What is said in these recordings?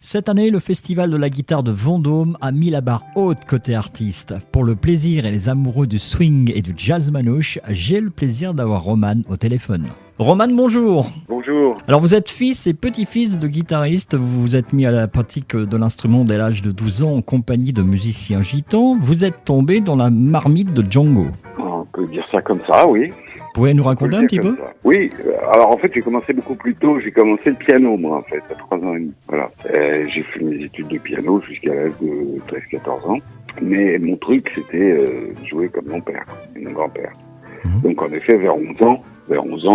Cette année, le Festival de la guitare de Vendôme a mis la barre haute côté artiste. Pour le plaisir et les amoureux du swing et du jazz manouche, j'ai le plaisir d'avoir Roman au téléphone. Roman, bonjour. Bonjour. Alors vous êtes fils et petit-fils de guitaristes, vous vous êtes mis à la pratique de l'instrument dès l'âge de 12 ans en compagnie de musiciens gitans. Vous êtes tombé dans la marmite de Django. On peut dire ça comme ça, oui. Vous pouvez nous raconter un petit peu ? Oui, alors en fait j'ai commencé beaucoup plus tôt, j'ai commencé le piano moi en fait, à 3 ans et demi. Voilà. J'ai fait mes études de piano jusqu'à l'âge de 13-14 ans. Mais mon truc c'était jouer comme mon père et mon grand-père. Donc en effet vers 11 ans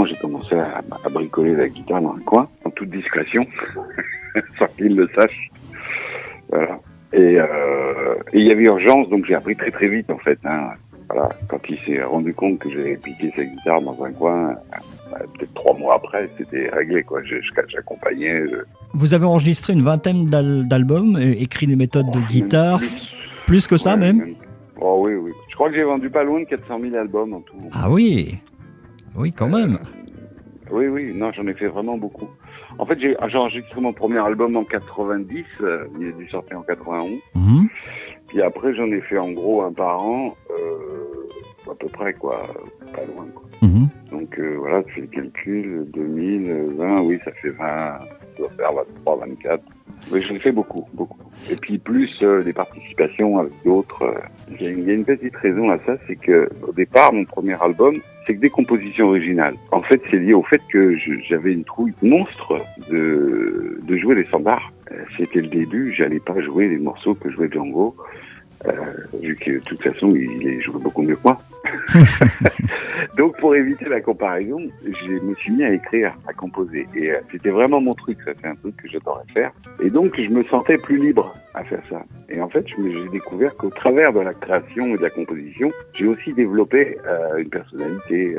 j'ai commencé à bricoler la guitare dans un coin, en toute discrétion, sans qu'ils le sachent. Voilà. Et il y avait urgence, donc j'ai appris très très vite en fait. Voilà, quand il s'est rendu compte que j'avais piqué sa guitare dans un coin, peut-être 3 mois après, c'était réglé, quoi. J'accompagnais. Vous avez enregistré une vingtaine d'albums, écrit des méthodes de guitare, plus que ça même. Oh oui. Je crois que j'ai vendu pas loin de 400 000 albums en tout. Ah oui, quand même. Oui, non, j'en ai fait vraiment beaucoup. En fait, j'ai enregistré mon premier album en 90, il a dû sortir en 91. Puis après, j'en ai fait en gros un par an, à peu près, quoi, pas loin, quoi. Donc voilà, tu fais le calcul, 2020, oui, ça fait 20, ça doit faire 23, 24. Oui, j'en ai fait beaucoup. Et puis plus des participations avec d'autres. Il y a une petite raison à ça, c'est que au départ, mon premier album, c'est que des compositions originales. En fait, c'est lié au fait que j'avais une trouille monstre de jouer les standards. C'était le début, j'allais pas jouer les morceaux que jouait Django, vu que de toute façon, il les jouait beaucoup mieux que moi. Donc pour éviter la comparaison, je me suis mis à écrire, à composer. Et c'était vraiment mon truc, ça c'est un truc que j'adorais faire. Et donc je me sentais plus libre à faire ça. Et en fait, j'ai découvert qu'au travers de la création et de la composition, j'ai aussi développé une personnalité,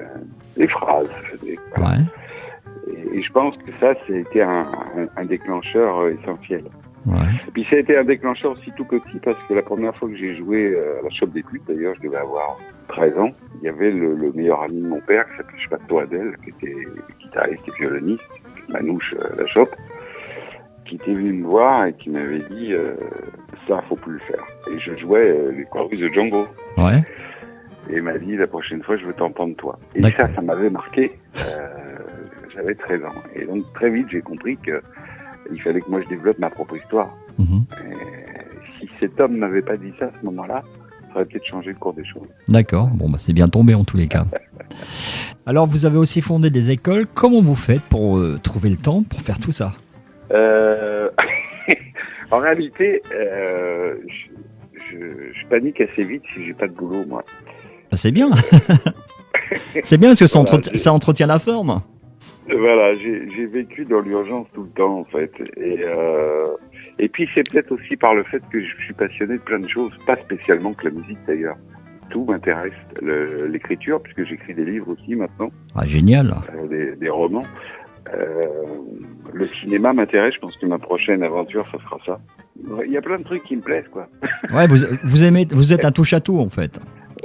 des phrases. Voilà. Ouais. Et je pense que ça, c'était un déclencheur essentiel. Ouais. Et puis ça a été un déclencheur aussi tout petit parce que la première fois que j'ai joué à la Chope des Putes, d'ailleurs, je devais avoir 13 ans, il y avait le meilleur ami de mon père qui s'appelait Spato Adel, qui était guitariste et violoniste, manouche la Chope, qui était venu me voir et qui m'avait dit ça, faut plus le faire. Et je jouais les chorus de Django. Ouais. Et il m'a dit la prochaine fois, je veux t'entendre toi. Et ça m'avait marqué. J'avais 13 ans. Et donc très vite, j'ai compris que il fallait que moi je développe ma propre histoire. Et si cet homme m'avait pas dit ça à ce moment-là, ça aurait peut-être changé le cours des choses. D'accord, bon c'est bien tombé en tous les cas. Alors vous avez aussi fondé des écoles, comment vous faites pour trouver le temps pour faire tout ça ? En réalité, je panique assez vite si j'ai pas de boulot, moi. C'est bien. C'est bien parce que ça entretient la forme. Voilà, j'ai vécu dans l'urgence tout le temps en fait, et puis c'est peut-être aussi par le fait que je suis passionné de plein de choses, pas spécialement que la musique d'ailleurs. Tout m'intéresse, l'écriture puisque j'écris des livres aussi maintenant. Ah génial. Des romans. Le cinéma m'intéresse, je pense que ma prochaine aventure ça sera ça. Il y a plein de trucs qui me plaisent quoi. Ouais, vous ête un touche à tout en fait.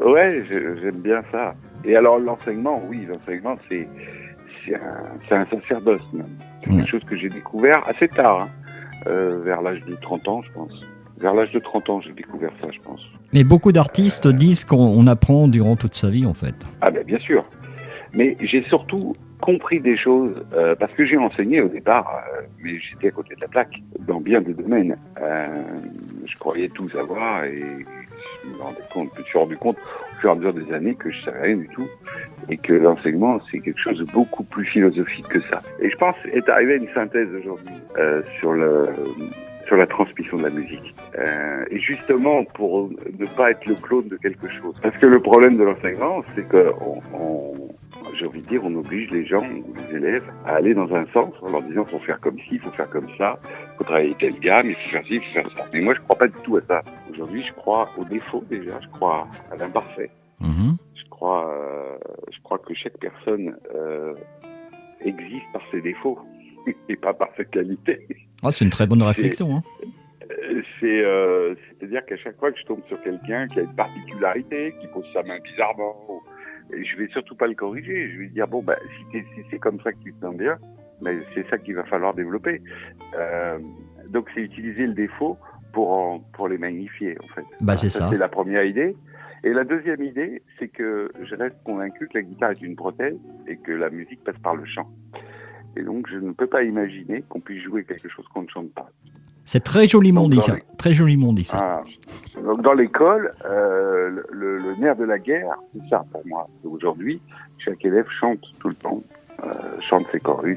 Ouais, j'aime bien ça. Et alors l'enseignement c'est un sacerdoce même. C'est quelque chose que j'ai découvert assez tard, vers l'âge de 30 ans, je pense. Vers l'âge de 30 ans, j'ai découvert ça, je pense. Mais beaucoup d'artistes disent qu'on apprend durant toute sa vie, en fait. Ah ben bien sûr. Mais j'ai surtout compris des choses, parce que j'ai enseigné au départ, mais j'étais à côté de la plaque, dans bien des domaines. Je croyais tout savoir et je me suis rendu compte au fur et à mesure des années que je savais rien du tout et que l'enseignement c'est quelque chose de beaucoup plus philosophique que ça. Et je pense est arrivé à une synthèse aujourd'hui sur la transmission de la musique. Et justement pour ne pas être le clone de quelque chose. Parce que le problème de l'enseignement c'est que j'ai envie de dire, on oblige les gens, les élèves, à aller dans un sens en leur disant faut faire comme ci, il faut faire comme ça, il faut travailler telle gamme, il faut faire ci, il faut faire ça. Mais moi, je crois pas du tout à ça. Aujourd'hui, je crois au défaut déjà, je crois à l'imparfait. Je crois que chaque personne existe par ses défauts et pas par ses qualités. Oh, c'est une très bonne réflexion. C'est-à-dire qu'à chaque fois que je tombe sur quelqu'un qui a une particularité, qui pose sa main bizarrement, et je vais surtout pas le corriger. Je vais dire bon si c'est comme ça que tu te sens bien, mais c'est ça qu'il va falloir développer. Donc c'est utiliser le défaut pour les magnifier, en fait. C'est ça. C'est la première idée. Et la deuxième idée, c'est que je reste convaincu que la guitare est une prothèse et que la musique passe par le chant. Et donc, je ne peux pas imaginer qu'on puisse jouer quelque chose qu'on ne chante pas. C'est très joliment dit, ça. Très joliment dit, ça. Donc, dans l'école, le nerf de la guerre, c'est ça pour moi. Aujourd'hui, chaque élève chante tout le temps. Chante ses chorus,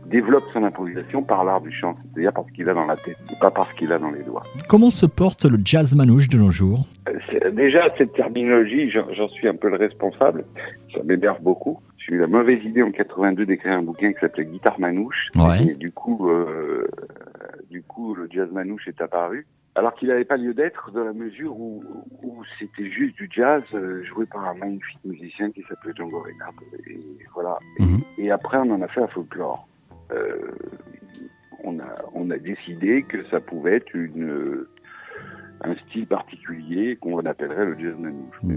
développe son improvisation par l'art du chant, c'est-à-dire parce qu'il a dans la tête, pas parce qu'il a dans les doigts. Comment se porte le jazz manouche de nos jours ? Déjà, cette terminologie, j'en suis un peu le responsable, ça m'énerve beaucoup. J'ai eu la mauvaise idée en 82 d'écrire un bouquin qui s'appelait Guitare manouche, et du coup, le jazz manouche est apparu. Alors qu'il n'avait pas lieu d'être, dans la mesure où c'était juste du jazz joué par un magnifique musicien qui s'appelait Django Reinhardt. Et voilà. Et après, on en a fait un folklore. On a décidé que ça pouvait être un style particulier qu'on appellerait le jazz manouche. Mais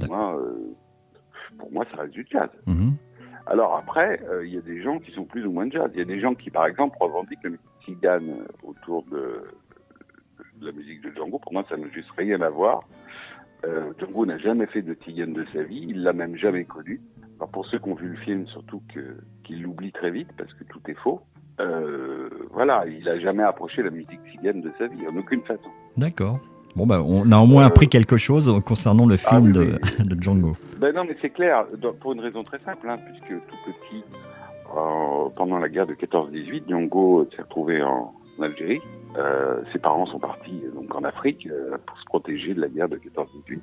pour moi, ça reste du jazz. Alors après, il y a des gens qui sont plus ou moins jazz. Il y a des gens qui, par exemple, revendiquent la musique tzigane autour de la musique de Django. Pour moi, ça n'a juste rien à voir. Django n'a jamais fait de tzigane de sa vie. Il l'a même jamais connu. Alors pour ceux qui ont vu le film, surtout qu'ils l'oublient très vite parce que tout est faux. Voilà, il n'a jamais approché la musique tzigane de sa vie, en aucune façon. D'accord. Bon, on a au moins appris quelque chose concernant le film de Django. Non, mais c'est clair, pour une raison très simple, puisque tout petit, pendant la guerre de 14-18, Django s'est retrouvé en Algérie. Ses parents sont partis donc en Afrique pour se protéger de la guerre de 14-18.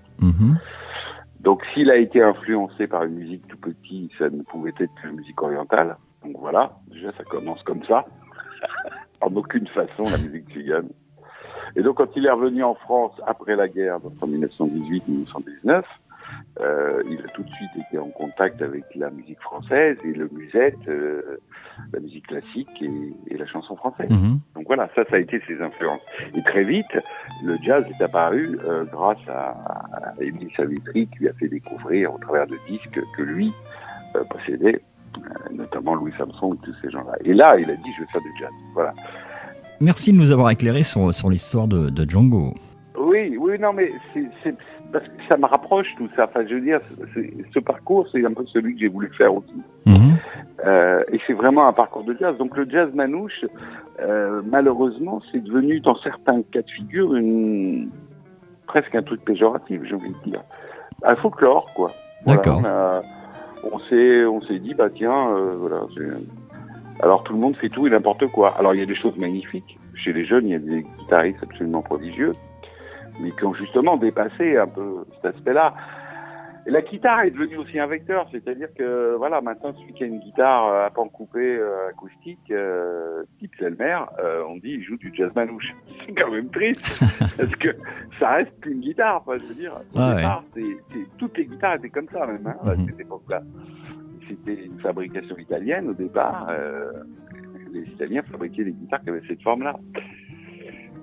Donc s'il a été influencé par une musique tout petit, ça ne pouvait être que la musique orientale. Donc voilà, déjà ça commence comme ça. En aucune façon la musique tzigane. Et donc quand il est revenu en France après la guerre, donc en 1918-1919, il a tout de suite été en contact avec la musique française et le musette, la musique classique et la chanson française. Donc voilà, ça a été ses influences. Et très vite, le jazz est apparu grâce à Émile Savitry qui lui a fait découvrir au travers de disques que lui possédait, notamment Louis Samson et tous ces gens-là. Et là, il a dit, je vais faire du jazz. Voilà. Merci de nous avoir éclairé sur l'histoire de Django. Oui, non, mais c'est parce que ça me rapproche tout ça. Enfin, je veux dire, ce parcours, c'est un peu celui que j'ai voulu faire aussi. Et c'est vraiment un parcours de jazz. Donc le jazz manouche, malheureusement, c'est devenu dans certains cas de figure presque un truc péjoratif, j'ai envie de dire. Un folklore, quoi. D'accord. Voilà, on s'est dit, tiens, voilà. Alors tout le monde fait tout et n'importe quoi. Alors il y a des choses magnifiques. Chez les jeunes, il y a des guitaristes absolument prodigieux, mais qui ont justement dépassé un peu cet aspect-là. Et la guitare est devenue aussi un vecteur, c'est-à-dire que voilà, maintenant celui qui a une guitare à pan coupé acoustique, type Selmer, on dit il joue du jazz manouche. C'est quand même triste, parce que ça reste une guitare. Enfin, je veux dire, au départ, toutes les guitares étaient comme ça même à cette époque-là. C'était une fabrication italienne au départ. Les Italiens fabriquaient des guitares qui avaient cette forme-là.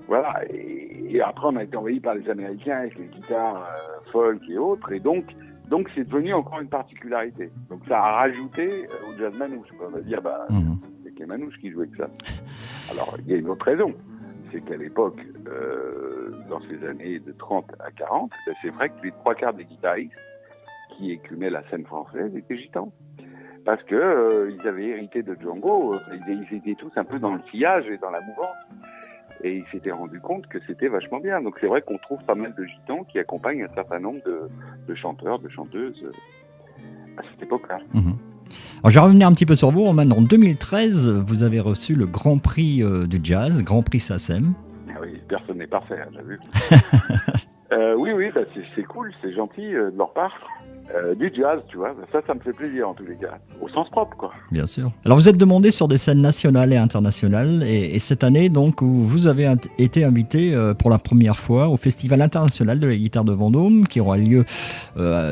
Voilà. Et après, on a été envahi par les Américains avec les guitares folk et autres. Et donc, c'est devenu encore une particularité. Donc, ça a rajouté au jazz manouche. On va dire, c'est que les manouches qui jouaient que ça. Alors, il y a une autre raison. C'est qu'à l'époque, dans ces années de 30 à 40, c'est vrai que les 3/4 des guitaristes qui écumaient la scène française étaient gitans. Parce que ils avaient hérité de Django, ils étaient tous un peu dans le sillage et dans la mouvance. Et ils s'étaient rendus compte que c'était vachement bien. Donc c'est vrai qu'on trouve pas mal de gitans qui accompagnent un certain nombre de chanteurs, de chanteuses à cette époque-là. Alors je vais revenir un petit peu sur vous. En 2013, vous avez reçu le Grand Prix du Jazz, Grand Prix SACEM. Ah oui, personne n'est parfait, j'ai vu. Oui, c'est cool, c'est gentil de leur part. Du jazz, tu vois, ça me fait plaisir en tous les cas, au sens propre, quoi. Bien sûr. Alors vous êtes demandé sur des scènes nationales et internationales, et cette année, donc, vous avez été invité pour la première fois au Festival international de la guitare de Vendôme, qui aura lieu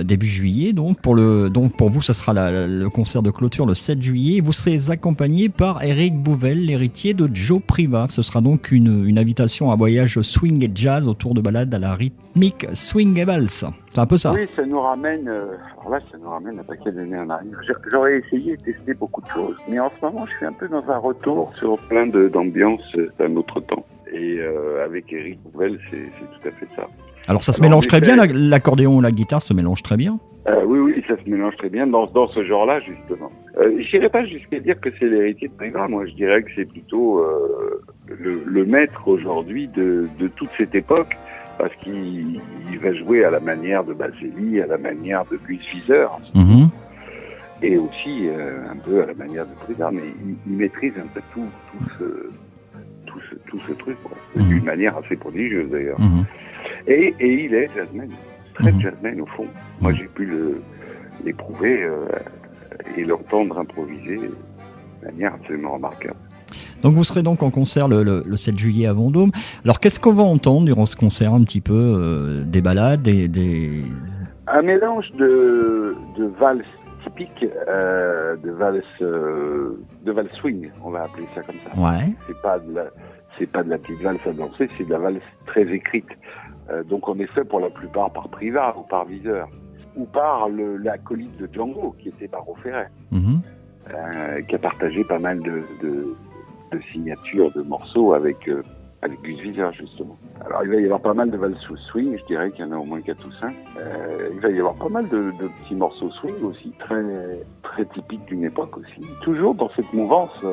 début juillet. Donc pour vous, ce sera le concert de clôture le 7 juillet. Vous serez accompagné par Eric Bouvel, l'héritier de Joe Priva. Ce sera donc une invitation à voyage swing et jazz autour de ballades à la rythmique swing et valse. C'est un peu ça. Oui, ça nous ramène, alors là, ça nous ramène un paquet d'années en arrière. J'aurais essayé de tester beaucoup de choses, mais en ce moment, je suis un peu dans un retour sur plein d'ambiances d'un autre temps. Et avec Eric Nouvel, c'est tout à fait ça. Alors ça se mélange très bien, l'accordéon et la guitare se mélangent très bien. Oui, ça se mélange très bien dans ce genre-là, justement. Je n'irais pas jusqu'à dire que c'est l'héritier de Prégrand. Moi, je dirais que c'est plutôt le maître aujourd'hui de toute cette époque, parce qu'il va jouer à la manière de Baselli, à la manière de Gus Viseur, et aussi un peu à la manière de Prégrand. Mais il maîtrise un peu tout ce truc, quoi, d'une manière assez prodigieuse d'ailleurs. Et il est jazzman, très jazzman au fond. Moi, j'ai pu l'éprouver et l'entendre improviser de manière absolument remarquable. Donc vous serez donc en concert le 7 juillet à Vendôme. Alors qu'est-ce qu'on va entendre durant ce concert un petit peu des ballades, un mélange de valse typique, de valse swing, on va appeler ça comme ça. Ouais. C'est pas de la petite valse à danser, c'est de la valse très écrite. Donc on est fait pour la plupart par Privat ou par Viseur, ou par l'acolyte de Django, qui était Barreau Ferret, qui a partagé pas mal de signatures de morceaux avec Gus Viseur, justement. Alors il va y avoir pas mal de valses swing, je dirais qu'il y en a au moins 4 ou 5. Il va y avoir pas mal de petits morceaux swing aussi, très, très typiques d'une époque aussi. Toujours dans cette mouvance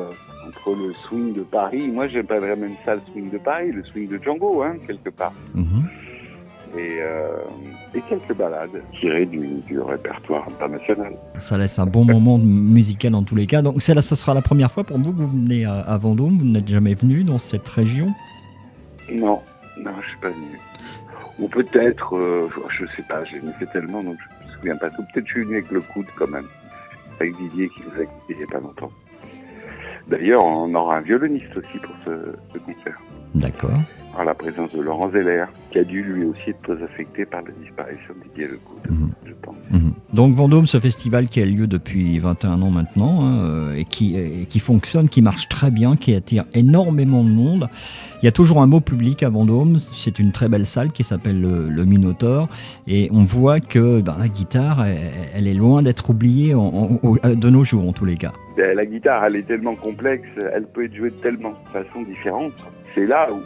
entre le swing de Paris, moi j'appellerais même ça le swing de Paris, le swing de Django, quelque part. Et quelques ballades tirées du répertoire international. Ça laisse un bon moment musical en tous les cas. Donc ça sera la première fois pour vous que vous venez à Vendôme. Vous n'êtes jamais venu dans cette région? Non, je suis pas venu. Ou peut-être, je sais pas, j'ai fait tellement, donc je me souviens pas tout. Peut-être je suis venu avec le coude quand même, avec Didier qui nous a quittés il n'y a pas longtemps. D'ailleurs, on aura un violoniste aussi pour ce concert. D'accord. En la présence de Laurent Zeller, qui a dû lui aussi être très affecté par la disparition de Didier Lecoud, je pense. Donc Vendôme, ce festival qui a lieu depuis 21 ans maintenant, et qui fonctionne, qui marche très bien, qui attire énormément de monde. Il y a toujours un beau public à Vendôme, c'est une très belle salle qui s'appelle le Minotaure, et on voit que la guitare, elle est loin d'être oubliée de nos jours en tous les cas. La guitare, elle est tellement complexe, elle peut être jouée de tellement de façons différentes. C'est là où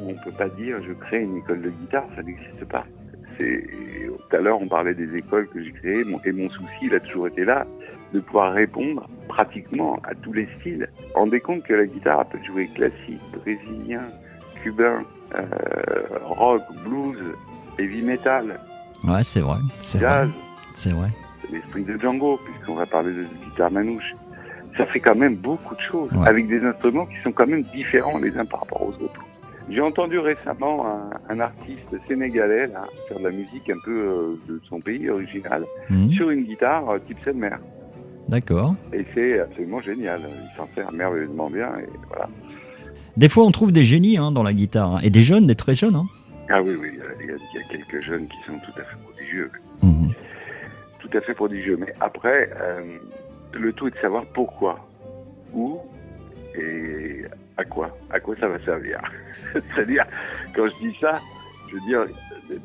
on ne peut pas dire je crée une école de guitare, ça n'existe pas. Tout à l'heure, on parlait des écoles que j'ai créées, et mon souci, il a toujours été là, de pouvoir répondre pratiquement à tous les styles. Rendez compte que la guitare peut jouer classique, brésilien, cubain, rock, blues, heavy metal. Ouais, c'est vrai. Jazz. C'est vrai. L'esprit de Django, puisqu'on va parler de guitare manouche. Ça fait quand même beaucoup de choses, avec des instruments qui sont quand même différents les uns par rapport aux autres. J'ai entendu récemment un artiste sénégalais faire de la musique un peu de son pays original sur une guitare type Selmer. D'accord. Et c'est absolument génial. Il s'en sert merveilleusement bien et voilà. Des fois, on trouve des génies dans la guitare, et des jeunes, des très jeunes. Ah oui, il y a quelques jeunes qui sont tout à fait prodigieux. Tout à fait prodigieux. Mais après, le tout est de savoir pourquoi, où et à quoi ça va servir. C'est-à-dire, quand je dis ça, je veux dire,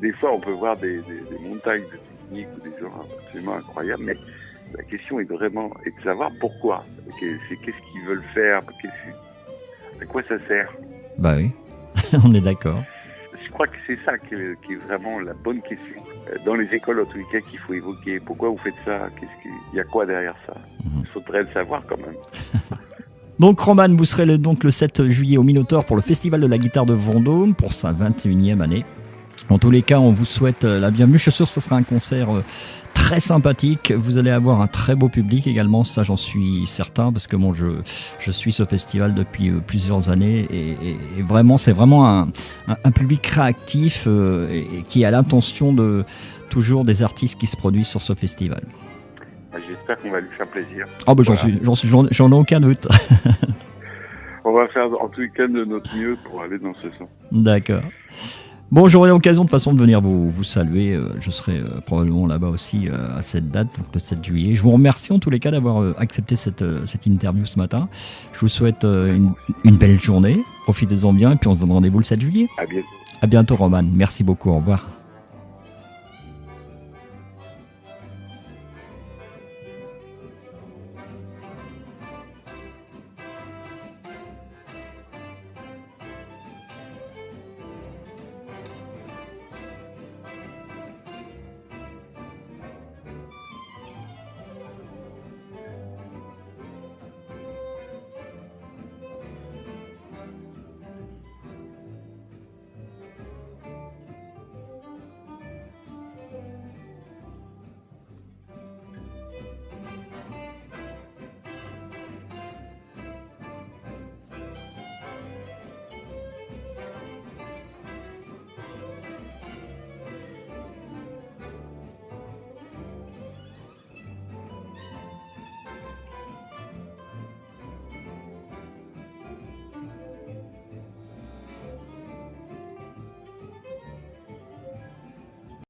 des fois on peut voir des montagnes de techniques ou des gens absolument incroyables, mais la question est de savoir pourquoi. Qu'est-ce qu'ils veulent faire, à quoi ça sert. Bah oui, on est d'accord. Je crois que c'est ça qui est vraiment la bonne question. Dans les écoles, en tous les cas, qu'il faut évoquer. Pourquoi vous faites ça? Il y a quoi derrière ça? Il faudrait le savoir quand même. Donc Roman, vous serez donc le 7 juillet au Minotaure pour le Festival de la guitare de Vendôme pour sa 21e année. En tous les cas, on vous souhaite la bienvenue. Je suis sûr que ce sera un concert très sympathique. Vous allez avoir un très beau public également, ça j'en suis certain, parce que je suis ce festival depuis plusieurs années et vraiment, c'est vraiment un public réactif et qui a l'intention de toujours des artistes qui se produisent sur ce festival. J'espère qu'on va lui faire plaisir. Ah bah j'en ai aucun doute. On va faire en tout cas de notre mieux pour aller dans ce sens. D'accord. Bon, j'aurai l'occasion de toute façon de venir vous saluer. Je serai probablement là-bas aussi à cette date, donc le 7 juillet. Je vous remercie en tous les cas d'avoir accepté cette interview ce matin. Je vous souhaite une belle journée. Profitez-en bien et puis on se donne rendez-vous le 7 juillet. À bientôt. À bientôt, Roman. Merci beaucoup. Au revoir.